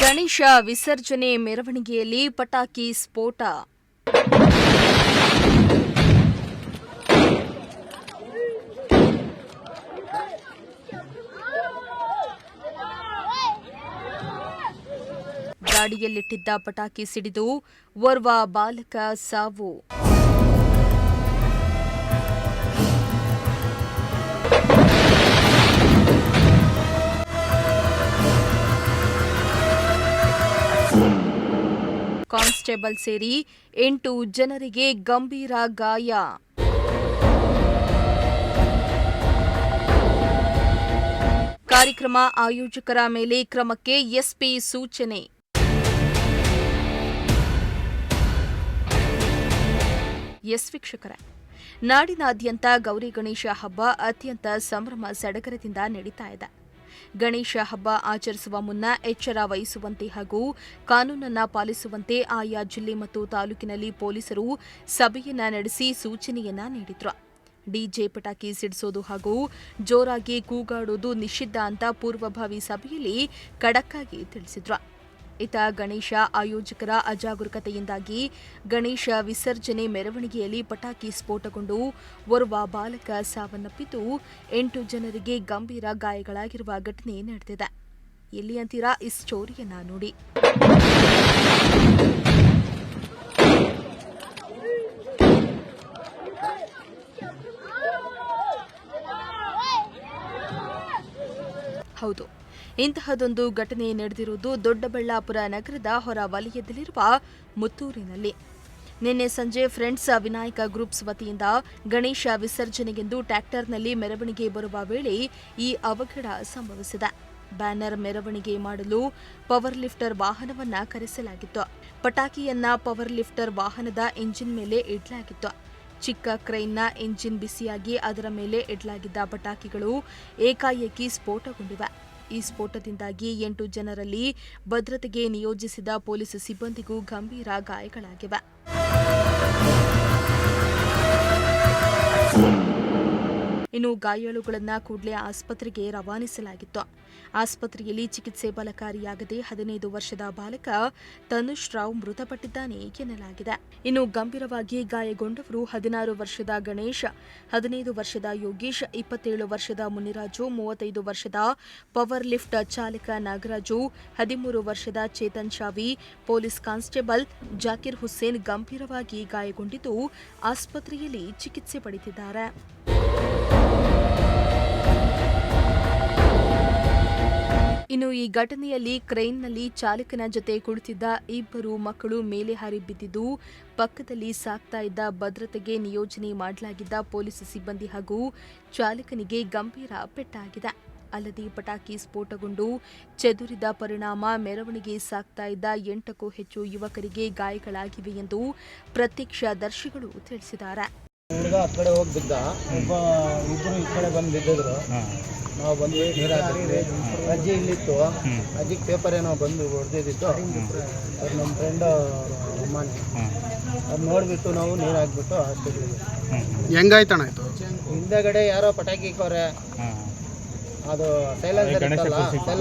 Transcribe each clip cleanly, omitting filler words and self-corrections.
ಗಣೇಶ ವಿಸರ್ಜನೆ ಮೆರವಣಿಗೆಯಲ್ಲಿ ಪಟಾಕಿ ಸ್ಫೋಟ. ಗಾಡಿಯಲ್ಲಿಟ್ಟಿದ್ದ ಪಟಾಕಿ ಸಿಡಿದು ಓರ್ವ ಬಾಲಕ ಸಾವು. ಕಾನ್ಸ್ಟೇಬಲ್ ಸೇರಿ 8 ಜನರಿಗೆ ಗಂಭೀರ ಗಾಯ. ಕಾರ್ಯಕ್ರಮ ಆಯೋಜಕರ ಮೇಲೆ ಕ್ರಮಕ್ಕೆ ಎಸ್ಪಿ ಸೂಚನೆ. ಎಸ್ ವೀಕ್ಷಕರೇ, ನಾಡಿನಾದ್ಯಂತ ಗೌರಿ ಗಣೇಶ ಹಬ್ಬ ಅತ್ಯಂತ ಸಂಭ್ರಮ ಸಡಗರದಿಂದ ನಡೀತಾ ಇದೆ. ಗಣೇಶ ಹಬ್ಬ ಆಚರಿಸುವ ಮುನ್ನ ಎಚ್ಚರ ವಹಿಸುವಂತೆ ಹಾಗೂ ಕಾನೂನನ್ನು ಪಾಲಿಸುವಂತೆ ಆಯಾ ಜಿಲ್ಲೆ ಮತ್ತು ತಾಲೂಕಿನಲ್ಲಿ ಪೊಲೀಸರು ಸಭೆಯನ್ನ ನಡೆಸಿ ಸೂಚನೆಯನ್ನ ನೀಡಿದ್ರು. ಡಿಜೆ ಪಟಾಕಿ ಸಿಡಿಸೋದು ಹಾಗೂ ಜೋರಾಗಿ ಕೂಗಾಡೋದು ನಿಷಿದ್ಧ ಅಂತ ಪೂರ್ವಭಾವಿ ಸಭೆಯಲ್ಲಿ ಖಡಕ್ಕಾಗಿ ತಿಳಿಸಿದ್ರು. ಇತ್ತ ಗಣೇಶ ಆಯೋಜಕರ ಅಜಾಗರೂಕತೆಯಿಂದಾಗಿ ಗಣೇಶ ವಿಸರ್ಜನೆ ಮೆರವಣಿಗೆಯಲ್ಲಿ ಪಟಾಕಿ ಸ್ಫೋಟಗೊಂಡು ಓರ್ವ ಬಾಲಕ ಸಾವನ್ನಪ್ಪಿದ್ದು 8 ಜನರಿಗೆ ಗಂಭೀರ ಗಾಯಗಳಾಗಿರುವ ಘಟನೆ ನಡೆದಿದೆ. ಎಲ್ಲಿ ಅಂತೀರಾ? ಈ ಸ್ಟೋರಿಯನ್ನ ನೋಡಿ. ಹೌದು, ಇಂತಹದೊಂದು ಘಟನೆ ನಡೆದಿರುವುದು ದೊಡ್ಡಬಳ್ಳಾಪುರ ನಗರದ ಹೊರ ವಲಯದಲ್ಲಿರುವ ಮುತ್ತೂರಿನಲ್ಲಿ. ನಿನ್ನೆ ಸಂಜೆ ಫ್ರೆಂಡ್ಸ್ ವಿನಾಯಕ ಗ್ರೂಪ್ಸ್ ವತಿಯಿಂದ ಗಣೇಶ ವಿಸರ್ಜನೆಗೆಂದು ಟ್ರ್ಯಾಕ್ಟರ್ನಲ್ಲಿ ಮೆರವಣಿಗೆ ಬರುವ ವೇಳೆ ಈ ಅವಘಡ ಸಂಭವಿಸಿದೆ. ಬ್ಯಾನರ್ ಮೆರವಣಿಗೆ ಮಾಡಲು ಪವರ್ ಲಿಫ್ಟರ್ ವಾಹನವನ್ನ ಕರೆಸಲಾಗಿತ್ತು. ಪಟಾಕಿಯನ್ನ ಪವರ್ ಲಿಫ್ಟರ್ ವಾಹನದ ಇಂಜಿನ್ ಮೇಲೆ ಇಡಲಾಗಿತ್ತು. ಚಿಕ್ಕ ಕ್ರೈನ್ನ ಇಂಜಿನ್ ಬಿಸಿಯಾಗಿ ಅದರ ಮೇಲೆ ಇಡಲಾಗಿದ್ದ ಪಟಾಕಿಗಳು ಏಕಾಏಕಿ ಸ್ಫೋಟಗೊಂಡಿವೆ. ಈ ಸ್ಫೋಟದಿಂದಾಗಿ 8 ಜನರಲ್ಲಿ ಭದ್ರತೆಗೆ ನಿಯೋಜಿಸಿದ ಪೊಲೀಸ್ ಸಿಬ್ಬಂದಿಗೂ ಗಂಭೀರ ಗಾಯಗಳಾಗಿವೆ. ಇನ್ನು ಗಾಯಾಳುಗಳನ್ನು ಕೂಡಲೇ ಆಸ್ಪತ್ರೆಗೆ ರವಾನಿಸಲಾಗಿತ್ತು. ಆಸ್ಪತ್ರೆಯಲ್ಲಿ ಚಿಕಿತ್ಸೆ ಫಲಕಾರಿಯಾಗದೆ 15 ವರ್ಷದ ಬಾಲಕ ತನುಷ್ ರಾವ್ ಮೃತಪಟ್ಟಿದ್ದಾನೆ ಎನ್ನಲಾಗಿದೆ. ಇನ್ನು ಗಂಭೀರವಾಗಿ ಗಾಯಗೊಂಡವರು 16 ವರ್ಷದ ಗಣೇಶ್, 15 ವರ್ಷದ ಯೋಗೇಶ್, 27 ವರ್ಷದ ಮುನಿರಾಜು, 35 ವರ್ಷದ ಪವರ್ ಲಿಫ್ಟ್ ಚಾಲಕ ನಾಗರಾಜು, 13 ವರ್ಷದ ಚೇತನ್ ಶಾವಿ, ಪೊಲೀಸ್ ಕಾನ್ಸ್ಟೇಬಲ್ ಜಾಕಿರ್ ಹುಸೇನ್ ಗಂಭೀರವಾಗಿ ಗಾಯಗೊಂಡಿದ್ದು ಆಸ್ಪತ್ರೆಯಲ್ಲಿ ಚಿಕಿತ್ಸೆ ಪಡೆದಿದ್ದಾರೆ. ಇನ್ನು ಈ ಘಟನೆಯಲ್ಲಿ ಕ್ರೇನ್ನಲ್ಲಿ ಚಾಲಕನ ಜೊತೆ ಕುಳಿತಿದ್ದ 2 ಮಕ್ಕಳು ಮೇಲೆ ಹಾರಿ ಬಿದ್ದಿದ್ದು, ಪಕ್ಕದಲ್ಲಿ ಸಾಗ್ತಾ ಇದ್ದ ಭದ್ರತೆಗೆ ನಿಯೋಜನೆ ಮಾಡಲಾಗಿದ್ದ ಪೊಲೀಸ್ ಸಿಬ್ಬಂದಿ ಹಾಗೂ ಚಾಲಕನಿಗೆ ಗಂಭೀರ ಪೆಟ್ಟಾಗಿದೆ. ಅಲ್ಲದೆ ಪಟಾಕಿ ಸ್ಫೋಟಗೊಂಡು ಚೆದುರಿದ ಪರಿಣಾಮ ಮೆರವಣಿಗೆ ಸಾಗ್ತಾ ಇದ್ದ 8ಕ್ಕೂ ಹೆಚ್ಚು ಯುವಕರಿಗೆ ಗಾಯಗಳಾಗಿವೆ ಎಂದು ಪ್ರತ್ಯಕ್ಷದರ್ಶಿಗಳು ತಿಳಿಸಿದ್ದಾರೆ. ಹುಡುಗ ಆ ಕಡೆ ಹೋಗಿ ಬಿದ್ದ, ಇಬ್ಬರು ಈ ಕಡೆ ಬಂದು ಬಿದ್ದಿದ್ರು. ನಾವು ಬಂದ್ವಿ, ನೀರು ಹಾಕಿದ್ವಿ. ಅಜ್ಜಿ ಇಲ್ಲಿತ್ತು, ಅಜ್ಜಿಗೆ ಪೇಪರ್ ಏನೋ ಬಂದು ಹೊಡೆದಿದ್ದು. ಅದು ನಮ್ಮ ಫ್ರೆಂಡ್ ಅಮ್ಮನೇ, ಅದು ನೋಡಿಬಿಟ್ಟು ನಾವು ನೀರು ಹಾಕ್ಬಿಟ್ಟು ಹಾಸ್ಪಿಟ್ಲಿಗೆ. ಹೆಂಗಾಯ್ತಣ್ಣ ಇದು? ಹಿಂದೆಗಡೆ ಯಾರೋ ಪಟಾಕಿ ಇಕ್ಕವ್ರೆ, ಅದು ಸೈಲೆನ್ಸರ್ ಇತ್ತಲ್ಲ,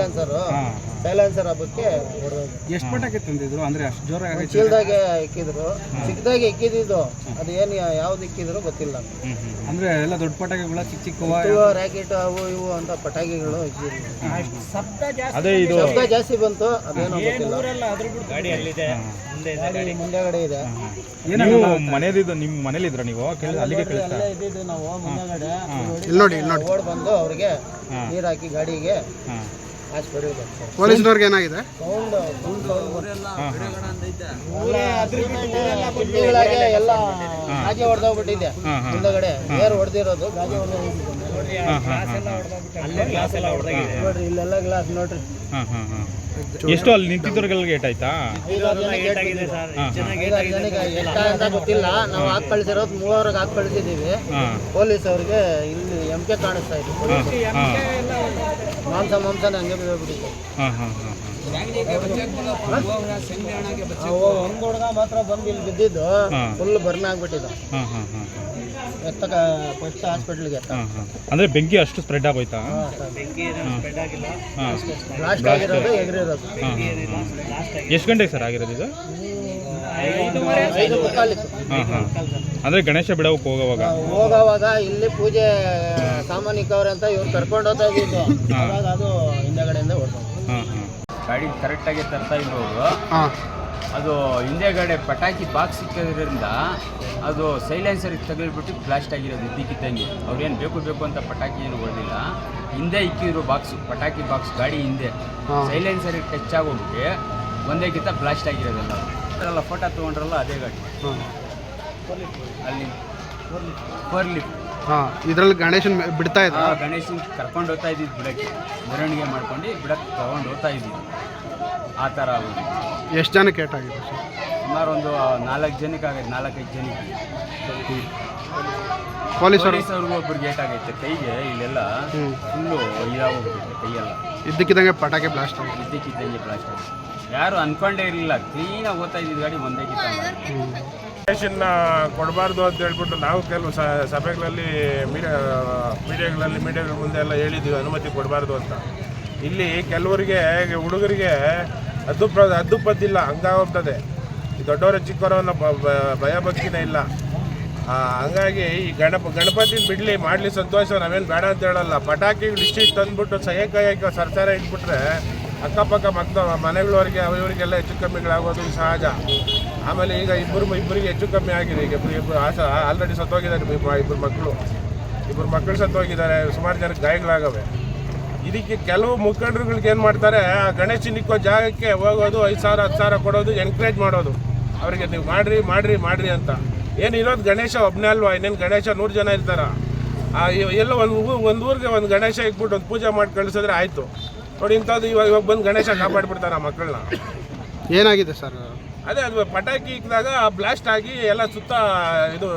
ಸೈಲೆನ್ಸರ್ ಹಬ್ಬಕ್ಕೆ ಹೊಡೆದು. ಎಷ್ಟು ಪಟಾಕಿ ತಂದಿದ್ರು? ಅಂದ್ರೆ ಅಷ್ಟು ಜೋರಾಗಿ ಚೀಲದಾಗೆ ಇಕ್ಕಿದ್ರು, ಚಿಕ್ಕದಾಗೆ ಇಕ್ಕಿದ್ದು. ಅದು ಏನು ಯಾವ್ದು ಇಕ್ಕಿದ್ರು ಗೊತ್ತಿಲ್ಲ. ಅಂದ್ರೆ ಎಲ್ಲ ದೊಡ್ಡ ಪಟಾಕಿಗಳು, ಚಿಕ್ಕ ಚಿಕ್ಕ ರ್ಯಾಕೆಟ್ ಅವು ಇವು ಅಂತ ಪಟಾಕಿಗಳು ಇಕ್ಕಿದ್ರು. ಶಬ್ದ ಜಾಸ್ತಿ ಬಂತು, ಅದೇನೋ ಗೊತ್ತಿಲ್ಲ. ಮುಂದೆಗಡೆ ಇದೆ. ನಿಮ್ಮ ಮನೇಲಿ ಇದ್ರ ನೀವು? ಇದ್ದಿದ್ದು ನಾವು ಮುಂದೆಗಡೆ ಓಡ್ ಬಂದು ಅವ್ರಿಗೆ ನೀರು ಹಾಕಿ ಗಾಡಿಗೆ ಹಾಸ್ಪಿಟಲ್ಗೆ. ಪೊಲೀಸ್ನವ್ರಿಗೆ ಏನಾಗಿದೆ? ಎಲ್ಲ ಗಾಜೆ ಹೊಡೆದೋಗ್ಬಿಟ್ಟಿದೆ. ಮುಂದಗಡೆ ಏರ್ ಹೊಡೆದಿರೋದು ಗಾಜೆ ಹೊಡೆದೋಗ್ಬಿಟ್ಟಿದೆ. ನೋಡ್ರಿ, ಇಲ್ಲೆಲ್ಲ ಗ್ಲಾಸ್ ನೋಡ್ರಿ. ಎಷ್ಟು ಅಲ್ಲಿ ನಿಂತಿದ್ದವ್ರಿಗೆ ಏಟಾಯ್ತಾ? ಅಂತ ಗೊತ್ತಿಲ್ಲ. ನಾವು ಹಾಕಿ ಕಳಿಸಿರೋದು 3 ಹಾಕಿ ಕಳಿಸಿದ್ದೀವಿ. ಪೊಲೀಸ್ ಅವ್ರಿಗೆ ಇಲ್ಲಿ ಎಂಕೆ ಕಾಣಿಸ್ತಾ ಇದೆ. ಮಾಂಸನ ಹಂಗೆ ಬಿದ್ದೋಗ್ಬಿಟ್ಟಿದೆ. ಒಂದು ಹುಡುಗ ಮಾತ್ರ ಬಂದು ಇಲ್ಲಿ ಬಿದ್ದಿದ್ದು ಫುಲ್ ಬರ್ನ್ ಆಗ್ಬಿಟ್ಟಿದ್ದು. ಎತ್ತಕ ಫಸ್ಟ್ ಹಾಸ್ಪಿಟ್ಲಿಗೆ ಅಂದ್ರೆ ಬೆಂಕಿ ಅಷ್ಟು ಸ್ಪ್ರೆಡ್ ಆಗೋಯ್ತಾ? ಬ್ಲಾಸ್ಟ್ ಆಗಿರೋದು ಎಗರಿರೋದು. ಎಷ್ಟು ಗಂಟೆಗೆ ಸರ್ ಆಗಿರೋದು ಇದು? 5:45. ಅಂದ್ರೆ ಗಣೇಶ ಬಿಡೋಕೆ ಹೋಗೋವಾಗ ಇಲ್ಲಿ ಪೂಜೆ ಸಾಮಾನ್ಯಿಕವ್ರೆ ಅಂತ ಇವ್ರು ಕರ್ಕೊಂಡು ಹೋಗ್ತಾ ಇದ್ದಿದ್ದು. ಅವಾಗ ಅದು ಹಿಂದೆಗಡೆಯಿಂದ ಹೊಡ್ಕೊಂಡು ಗಾಡಿ ಕರೆಕ್ಟಾಗಿ ತರ್ತಾ ಇದ್ರು ಅವರು. ಅದು ಹಿಂದೆಗಡೆ ಪಟಾಕಿ ಬಾಕ್ಸ್ ಸಿಕ್ಕೋದ್ರಿಂದ ಅದು ಸೈಲೆನ್ಸರಿಗೆ ತಗಲಿಬಿಟ್ಟು ಬ್ಲಾಸ್ಟ್ ಆಗಿರೋದು ಇದ್ದಕ್ಕಿದ್ದಂಗೆ. ಅವ್ರೇನು ಬೇಕು ಅಂತ ಪಟಾಕಿ ಏನು ಹೊಡೆದಿಲ್ಲ, ಹಿಂದೆ ಇಕ್ಕಿದ್ರು ಬಾಕ್ಸು, ಪಟಾಕಿ ಬಾಕ್ಸ್ ಗಾಡಿ ಹಿಂದೆ ಸೈಲೆನ್ಸರಿಗೆ ಟಚ್ ಆಗೋಗ್ಬಿಟ್ಟು ಒಂದೇ ಕಿತ್ತ ಬ್ಲಾಸ್ಟ್ ಆಗಿರೋದೆಲ್ಲ. ಅದರೆಲ್ಲ ಫೋಟೋ ತೊಗೊಂಡ್ರಲ್ಲ ಅದೇ ಗಾಡಿ ಅಲ್ಲಿ 4 ಲಿಫ್ಟ್. ಇದರಲ್ಲಿ ಗಣೇಶನ್ ಬಿಡ್ತಾ ಇದ್ದ? ಗಣೇಶನ್ ಕರ್ಕೊಂಡು ಹೋಗ್ತಾ ಇದ್ದಿದ್ದು ಬಿಡಕ್ಕೆ, ಮೆರವಣಿಗೆ ಮಾಡ್ಕೊಂಡು ಬಿಡಕ್ಕೆ ತಗೊಂಡು ಹೋಗ್ತಾ ಇದ್ದಿದ್ದು. ಆ ಥರ ಎಷ್ಟು ಜನಕ್ಕೆ ಏಟಾಗಿದೆ ಸರ್? ಸುಮಾರು ಒಂದು 4 ಜನಕ್ಕೆ ಆಗೈತೆ, 4-5 ಜನಕ್ಕೆ. ಪೊಲೀಸವ್ರಿಗೂ ಒಬ್ರಿಗೆ ಏಟಾಗೈತೆ ಕೈಗೆ, ಇಲ್ಲೆಲ್ಲ ಫುಲ್ಲು ಇದಾಗೋಗ್ಬಿಟ್ಟೆ ಕೈಯೆಲ್ಲ. ಇದ್ದಕ್ಕಿದ್ದಂಗೆ ಪಟಾಕಿ ಬ್ಲಾಸ್ಟ್ ಆಗಿದೆ. ಇದ್ದಕ್ಕಿದ್ದಂಗೆ ಬ್ಲಾಸ್ಟ್ ಆಗಿದೆ. ಯಾರು ಅನ್ಕೊಂಡೇ ಇರಲಿಲ್ಲ, ಕ್ಲೀನಾಗಿ ಓದ್ತಾ ಇದ್ದಿದ್ದು ಗಾಡಿ ಒಂದೇ ಕಿತ್ತ. ಗಣೇಶನ್ನ ಕೊಡಬಾರ್ದು ಅಂತ ಹೇಳ್ಬಿಟ್ಟು ನಾವು ಕೆಲವು ಸಭೆಗಳಲ್ಲಿ ಮೀಡಿಯಾಗಳ ಮುಂದೆ ಎಲ್ಲ ಹೇಳಿದ್ವಿ ಅನುಮತಿ ಕೊಡಬಾರ್ದು ಅಂತ. ಇಲ್ಲಿ ಕೆಲವರಿಗೆ ಹುಡುಗರಿಗೆ ಹದ್ದು ಪದ್ದಿಲ್ಲ, ಹಂಗಾಗೋಗ್ತದೆ. ಈ ದೊಡ್ಡವರ ಚಿಕ್ಕವರನ್ನ ಭಯ ಭಕ್ತಿನೇ ಇಲ್ಲ. ಹಂಗಾಗಿ ಈ ಗಣಪತಿನ ಬಿಡಲಿ, ಮಾಡಲಿ, ಸಂತೋಷ, ನಾವೇನು ಬೇಡ ಅಂತ ಹೇಳಲ್ಲ. ಪಟಾಕಿಗಳು ಇಷ್ಟಿಷ್ಟು ತಂದ್ಬಿಟ್ಟು ಸಹಕಾಯಕ ಸರ್ಕಾರ ಇಟ್ಬಿಟ್ರೆ ಅಕ್ಕಪಕ್ಕ ಮನೆಗಳವರೆಗೆ ಅವರಿಗೆಲ್ಲ ಹೆಚ್ಚು ಕಮ್ಮಿಗಳಾಗೋದು ಸಹಜ. ಆಮೇಲೆ ಈಗ ಇಬ್ಬರಿಗೆ ಹೆಚ್ಚು ಕಮ್ಮಿ ಆಗಿದೆ. ಈಗ ಇಬ್ಬರು ಆಲ್ರೆಡಿ ಸತ್ತೋಗಿದ್ದಾರೆ, ಇಬ್ಬರು ಮಕ್ಕಳು ಸತ್ತೋಗಿದ್ದಾರೆ, ಸುಮಾರು ಜನಕ್ಕೆ ಗಾಯಗಳಾಗವೆ. ಇದಕ್ಕೆ ಕೆಲವು ಮುಖಂಡರುಗಳಿಗೆ ಏನು ಮಾಡ್ತಾರೆ, ಆ ಗಣೇಶನಿಕ್ಕೋ ಜಾಗಕ್ಕೆ ಹೋಗೋದು, 5,000 10,000 ಕೊಡೋದು, ಎನ್ಕರೇಜ್ ಮಾಡೋದು ಅವರಿಗೆ, ನೀವು ಮಾಡ್ರಿ ಅಂತ. ಏನಿರೋದು ಗಣೇಶ ಒಬ್ಬನೇ ಅಲ್ವಾ, ಇನ್ನೇನು ಗಣೇಶ 100 ಜನ ಇರ್ತಾರ. ಎಲ್ಲ ಒಂದು ಊರಿಗೆ ಒಂದು ಗಣೇಶ ಇಟ್ಬಿಟ್ಟು ಒಂದು ಪೂಜೆ ಮಾಡಿ ಕಳಿಸಿದ್ರೆ ಆಯಿತು. ನೋಡಿ ಇಂಥದ್ದು ಇವಾಗ ಬಂದು ಗಣೇಶ ಕಾಪಾಡ್ಬಿಡ್ತಾರೆ ಆ ಮಕ್ಕಳನ್ನ. ಏನಾಗಿದೆ ಸರ್? ಅದೇ ಅದು ಪಟಾಕಿ ಇಕ್ಕಿದಾಗ ಬ್ಲಾಸ್ಟ್ ಆಗಿ ಎಲ್ಲ ಸುತ್ತ ಇದು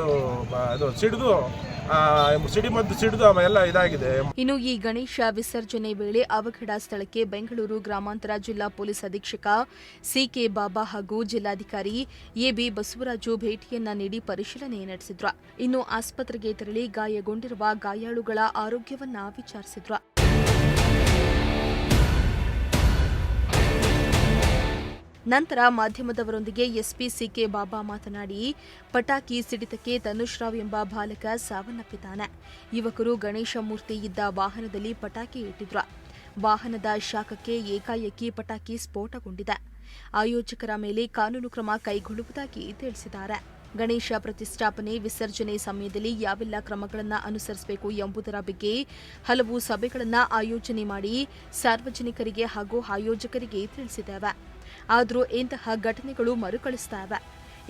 ಸಿಡಿದು ಎಲ್ಲ ಇದಾಗಿದೆ. ಇನ್ನು ಈ ಗಣೇಶ ವಿಸರ್ಜನೆ ವೇಳೆ ಅವಘಡ ಸ್ಥಳಕ್ಕೆ ಬೆಂಗಳೂರು ಗ್ರಾಮಾಂತರ ಜಿಲ್ಲಾ ಪೊಲೀಸ್ ಅಧೀಕ್ಷಕ ಸಿಕೆ ಬಾಬಾ ಹಾಗೂ ಜಿಲ್ಲಾಧಿಕಾರಿ ಎಬಿ ಬಸವರಾಜು ಭೇಟಿಯನ್ನ ನೀಡಿ ಪರಿಶೀಲನೆ ನಡೆಸಿದ್ರು. ಇನ್ನು ಆಸ್ಪತ್ರೆಗೆ ತೆರಳಿ ಗಾಯಗೊಂಡಿರುವ ಗಾಯಾಳುಗಳ ಆರೋಗ್ಯವನ್ನ ವಿಚಾರಿಸಿದ್ರು. ನಂತರ ಮಾಧ್ಯಮದವರೊಂದಿಗೆ ಎಸ್ಪಿ ಸಿಕೆ ಬಾಬಾ ಮಾತನಾಡಿ, ಪಟಾಕಿ ಸಿಡಿತಕ್ಕೆ ತನುಶ್ರಾವ್ ಎಂಬ ಬಾಲಕ ಸಾವನ್ನಪ್ಪಿದ್ದಾನೆ. ಯುವಕರು ಗಣೇಶ ಮೂರ್ತಿ ಇದ್ದ ವಾಹನದಲ್ಲಿ ಪಟಾಕಿ ಇಟ್ಟಿದ್ರು. ವಾಹನದ ಶಾಖಕ್ಕೆ ಏಕಾಏಕಿ ಪಟಾಕಿ ಸ್ಫೋಟಗೊಂಡಿದೆ. ಆಯೋಜಕರ ಮೇಲೆ ಕಾನೂನು ಕ್ರಮ ಕೈಗೊಳ್ಳುವುದಾಗಿ ತಿಳಿಸಿದ್ದಾರೆ. ಗಣೇಶ ಪ್ರತಿಷ್ಠಾಪನೆ ವಿಸರ್ಜನೆ ಸಮಯದಲ್ಲಿ ಯಾವೆಲ್ಲ ಕ್ರಮಗಳನ್ನು ಅನುಸರಿಸಬೇಕು ಎಂಬುದರ ಬಗ್ಗೆ ಹಲವು ಸಭೆಗಳನ್ನು ಆಯೋಜನೆ ಮಾಡಿ ಸಾರ್ವಜನಿಕರಿಗೆ ಹಾಗೂ ಆಯೋಜಕರಿಗೆ ತಿಳಿಸಿದ್ದೇವೆ. ಆದರೂ ಇಂತಹ ಘಟನೆಗಳು ಮರುಕಳಿಸುತ್ತವೆ.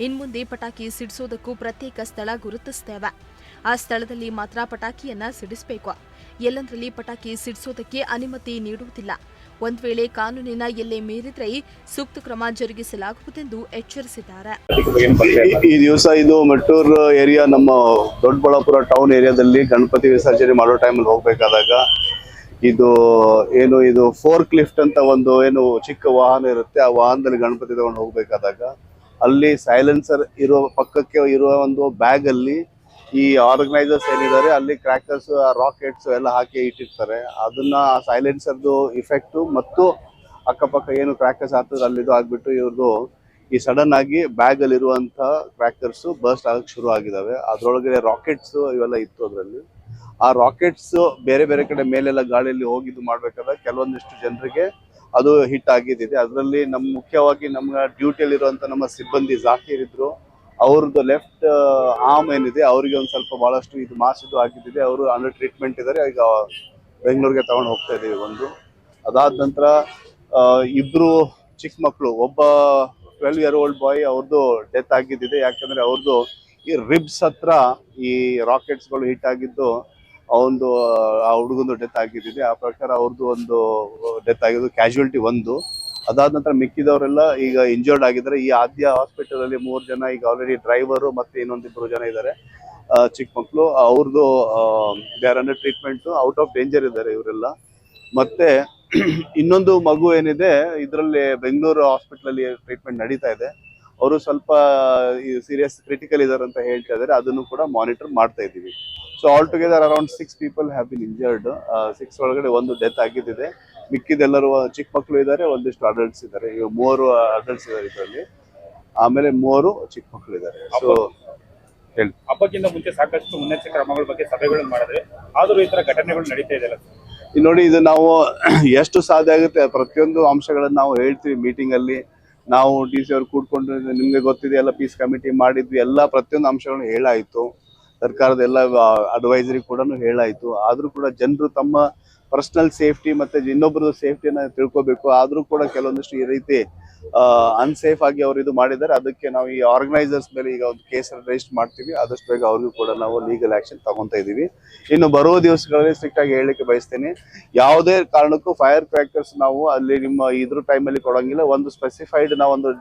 ಇನ್ಮುಂದೆ ಪಟಾಕಿ ಸಿಡಿಸೋದಕ್ಕೂ ಪ್ರತ್ಯೇಕ ಸ್ಥಳ ಗುರುತಿಸುತ್ತೇವೆ. ಆ ಸ್ಥಳದಲ್ಲಿ ಮಾತ್ರ ಪಟಾಕಿಯನ್ನ ಸಿಡಿಸಬೇಕು. ಎಲ್ಲಂದರಲ್ಲಿ ಪಟಾಕಿ ಸಿಡಿಸೋದಕ್ಕೆ ಅನುಮತಿ ನೀಡುವುದಿಲ್ಲ. ಒಂದು ವೇಳೆ ಕಾನೂನಿನ ಎಲ್ಲೆ ಮೀರಿದ್ರೆ ಸೂಕ್ತ ಕ್ರಮ ಜರುಗಿಸಲಾಗುವುದೆಂದು ಎಚ್ಚರಿಸಿದ್ದಾರೆ. ಈ ದಿವಸ ಇದು ಮೆಟ್ಟೂರು ಏರಿಯಾ, ನಮ್ಮ ದೊಡ್ಡಬಳ್ಳಾಪುರ ಟೌನ್ ಏರಿಯಾದಲ್ಲಿ ಗಣಪತಿ ವಿಸರ್ಜನೆ ಮಾಡೋ ಟೈಮಲ್ಲಿ ಹೋಗ್ಬೇಕಾದಾಗ ಇದು ಫೋರ್ಕ್ ಲಿಫ್ಟ್ ಅಂತ ಒಂದು ಚಿಕ್ಕ ವಾಹನ ಇರುತ್ತೆ. ಆ ವಾಹನದಲ್ಲಿ ಗಣಪತಿ ತಗೊಂಡು ಹೋಗ್ಬೇಕಾದಾಗ ಅಲ್ಲಿ ಸೈಲೆನ್ಸರ್ ಇರೋ ಪಕ್ಕಕ್ಕೆ ಇರುವ ಒಂದು ಬ್ಯಾಗ್ ಅಲ್ಲಿ ಈ ಆರ್ಗನೈಸರ್ಸ್ ಏನಿದ್ದಾರೆ ಅಲ್ಲಿ ಕ್ರ್ಯಾಕರ್ಸ್, ರಾಕೆಟ್ಸ್ ಎಲ್ಲ ಹಾಕಿ ಇಟ್ಟಿರ್ತಾರೆ. ಅದನ್ನ ಸೈಲೆನ್ಸರ್ದು ಇಫೆಕ್ಟು ಮತ್ತು ಅಕ್ಕಪಕ್ಕ ಏನು ಕ್ರ್ಯಾಕರ್ಸ್ ಆಗ್ತದೆ ಅಲ್ಲಿದು ಆಗ್ಬಿಟ್ಟು ಇವ್ರದ್ದು ಈ ಸಡನ್ ಆಗಿ ಬ್ಯಾಗ್ ಅಲ್ಲಿ ಇರುವಂತಹ ಕ್ರ್ಯಾಕರ್ಸ್ ಬರ್ಸ್ಟ್ ಆಗಕ್ಕೆ ಶುರು ಆಗಿದಾವೆ. ಅದ್ರೊಳಗಡೆ ರಾಕೆಟ್ಸ್ ಇವೆಲ್ಲ ಇತ್ತು. ಅದರಲ್ಲಿ ಆ ರಾಕೆಟ್ಸ್ ಬೇರೆ ಬೇರೆ ಕಡೆ ಮೇಲೆಲ್ಲ ಗಾಳಿಯಲ್ಲಿ ಹೋಗಿದ್ದು ಮಾಡ್ಬೇಕಾದ್ರೆ ಕೆಲವೊಂದಿಷ್ಟು ಜನರಿಗೆ ಅದು ಹಿಟ್ ಆಗಿದ್ದಿದೆ. ಅದರಲ್ಲಿ ಮುಖ್ಯವಾಗಿ ನಮ್ಮ ಡ್ಯೂಟಿಯಲ್ಲಿ ಇರುವಂತ ನಮ್ಮ ಸಿಬ್ಬಂದಿ ಜಾಕೀರ್ ಇದ್ರು, ಅವ್ರದ್ದು ಲೆಫ್ಟ್ ಆರ್ಮ್ ಏನಿದೆ ಅವರಿಗೆ ಒಂದು ಸ್ವಲ್ಪ ಬಹಳಷ್ಟು ಇದು ಮಾಸಿದ್ದು ಆಗಿದ್ದಿದೆ. ಅವರು ಅಂಡರ್ ಟ್ರೀಟ್ಮೆಂಟ್ ಇದ್ದಾರೆ. ಈಗ ಬೆಂಗಳೂರಿಗೆ ತಗೊಂಡು ಹೋಗ್ತಾ ಇದೀವಿ. ಅದಾದ ನಂತರ ಇಬ್ರು ಚಿಕ್ಕ ಮಕ್ಕಳು, ಒಬ್ಬ 12 year old ಬಾಯ್, ಅವ್ರದ್ದು ಡೆತ್ ಆಗಿದ್ದಿದೆ. ಯಾಕಂದ್ರೆ ಅವ್ರದ್ದು ಈ ರಿಬ್ಸ್ ಹತ್ರ ಈ ರಾಕೆಟ್ಸ್ಗಳು ಹಿಟ್ ಆಗಿದ್ದು ಆ ಹುಡುಗಂದು ಡೆತ್ ಆಗಿದ್ದಿದೆ. ಆ ಪ್ರಕಾರ ಅವ್ರದ್ದು ಒಂದು ಡೆತ್ ಆಗಿದ್ದು, ಕ್ಯಾಶುಯಾಲಿಟಿ ಒಂದು. ಅದಾದ ನಂತರ ಮಿಕ್ಕಿದವರೆಲ್ಲ ಈಗ ಇಂಜರ್ಡ್ ಆಗಿದ್ದಾರೆ. ಈ ಆದ್ಯ ಹಾಸ್ಪಿಟಲ್ ಅಲ್ಲಿ 3 ಜನ ಈಗ ಆಲ್ರೆಡಿ ಡ್ರೈವರು ಮತ್ತೆ ಇನ್ನೊಂದಿಬ್ರು ಜನ ಇದ್ದಾರೆ ಚಿಕ್ಕ ಮಕ್ಕಳು. ಅವ್ರದ್ದು they are under treatment, out of danger ಇದ್ದಾರೆ ಇವರೆಲ್ಲ. ಮತ್ತೆ ಇನ್ನೊಂದು ಮಗು ಏನಿದೆ ಇದರಲ್ಲಿ ಬೆಂಗಳೂರು ಹಾಸ್ಪಿಟಲ್ ಟ್ರೀಟ್ಮೆಂಟ್ ನಡೀತಾ ಇದೆ. ಅವರು ಸ್ವಲ್ಪ ಸೀರಿಯಸ್ ಕ್ರಿಟಿಕಲ್ ಇದಾರೆ ಅಂತ ಹೇಳ್ತಾ ಇದ್ದಾರೆ. ಅದನ್ನು ಕೂಡ ಮಾನಿಟರ್ ಮಾಡ್ತಾ ಇದ್ದೀವಿ. So all together around 6 people have been injured. 6 ಒಳಗಡೆ ಒಂದು ಡೆತ್ ಆಗಿದ್ದಿದೆ. ಮಿಕ್ಕಿದೆಲ್ಲರೂ ಚಿಕ್ಕ ಮಕ್ಕಳು ಇದ್ದಾರೆ, ಒಂದಿಷ್ಟು ಅಡಲ್ಟ್ಸ್ ಇದ್ದಾರೆ. ಈಗ 3 ಅಡಲ್ಟ್ಸ್ ಇದ್ದಾರೆ ಇದರಲ್ಲಿ, ಆಮೇಲೆ 3 ಚಿಕ್ಕ ಮಕ್ಕಳು ಇದ್ದಾರೆ. ಸೊ ಹೇಳಿ. ಹಬ್ಬಕ್ಕಿಂತ ಮುಂಚೆ ಸಾಕಷ್ಟು ಮುನ್ನೆಚ್ಚರಿಕೆ ಕ್ರಮಗಳ ಬಗ್ಗೆ ಸಭೆಗಳನ್ನು ಮಾಡಿದ್ರೆ ಆದರೂ ಈ ತರ ಘಟನೆಗಳು ನಡೀತಾ ಇದೆಯಲ್ಲ. ಇಲ್ಲಿ ನೋಡಿ, ಇದು ನಾವು ಎಷ್ಟು ಸಾಧ್ಯ ಆಗುತ್ತೆ ಪ್ರತಿಯೊಂದು ಅಂಶಗಳನ್ನು ನಾವು ಹೇಳ್ತೀವಿ ಮೀಟಿಂಗ್ ಅಲ್ಲಿ. ನಾವು DC ಅವ್ರು ಕೂಡ್ಕೊಂಡು ನಿಮ್ಗೆ ಗೊತ್ತಿದೆ ಎಲ್ಲ ಪೀಸ್ ಕಮಿಟಿ ಮಾಡಿದ್ವಿ, ಎಲ್ಲ ಪ್ರತಿಯೊಂದು ಅಂಶಗಳನ್ನು ಹೇಳಾಯ್ತು. ಸರ್ಕಾರದ ಎಲ್ಲ ಅಡ್ವೈಸರಿ ಕೂಡ ಹೇಳಾಯ್ತು. ಆದ್ರೂ ಕೂಡ ಜನರು ತಮ್ಮ ಪರ್ಸನಲ್ ಸೇಫ್ಟಿ ಮತ್ತೆ ಇನ್ನೊಬ್ಬರದ್ದು ಸೇಫ್ಟಿನ ತಿಳ್ಕೊಬೇಕು. ಆದ್ರೂ ಕೂಡ ಕೆಲವೊಂದಿಷ್ಟು ಈ ರೀತಿ ಅನ್ಸೇಫ್ ಆಗಿ ಅವರು ಇದು ಮಾಡಿದ್ದಾರೆ. ಅದಕ್ಕೆ ನಾವು ಈ ಆರ್ಗನೈಸರ್ಸ್ ಮೇಲೆ ಈಗ ಒಂದು ಕೇಸ್ ರಿಜಿಸ್ಟರ್ ಮಾಡ್ತೀವಿ. ಆದಷ್ಟು ಬೇಗ ಅವ್ರಿಗೂ ಕೂಡ ನಾವು ಲೀಗಲ್ ಆಕ್ಷನ್ ತಗೊಂತಾ ಇದೀವಿ. ಇನ್ನು ಬರುವ ದಿವಸಗಳಲ್ಲಿ ಸ್ಟ್ರಿಕ್ಟ್ ಆಗಿ ಹೇಳಲಿಕ್ಕೆ ಬಯಸ್ತೇನೆ, ಯಾವುದೇ ಕಾರಣಕ್ಕೂ ಫೈರ್ ಕ್ರ್ಯಾಕರ್ಸ್ ನಾವು ಅಲ್ಲಿ ನಿಮ್ಮ ಇದ್ರ ಟೈಮಲ್ಲಿ ಕೊಡಂಗಿಲ್ಲ. ಒಂದು ಸ್ಪೆಸಿಫೈಡ್ ನಾವು ಒಂದು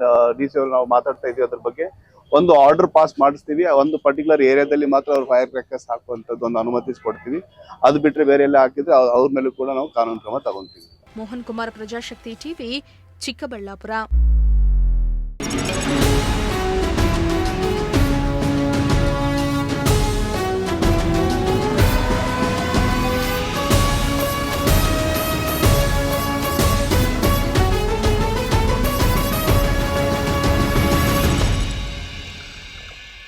DC ಅವರು ನಾವು ಮಾತಾಡ್ತಾ ಇದೀವಿ, ಅದ್ರ ಬಗ್ಗೆ ಒಂದು ಆರ್ಡರ್ ಪಾಸ್ ಮಾಡಿಸ್ತೀವಿ. ಒಂದು ಪರ್ಟಿಕ್ಯುಲರ್ ಏರಿಯಾದಲ್ಲಿ ಮಾತ್ರ ಅವ್ರು ಫೈರ್ ಕ್ರ್ಯಾಕರ್ಸ್ ಹಾಕುವಂಥದ್ದು ಒಂದು ಅನುಮತಿಸ್ಕೊಡ್ತೀವಿ. ಅದು ಬಿಟ್ಟರೆ ಬೇರೆ ಎಲ್ಲ ಹಾಕಿದ್ರೆ ಅವ್ರ ಮೇಲೂ ಕೂಡ ನಾವು ಕಾನೂನು ಕ್ರಮ ತಗೊಂತೀವಿ. ಮೋಹನ್ ಕುಮಾರ್, ಪ್ರಜಾಶಕ್ತಿ ಟಿವಿ, ಚಿಕ್ಕಬಳ್ಳಾಪುರ.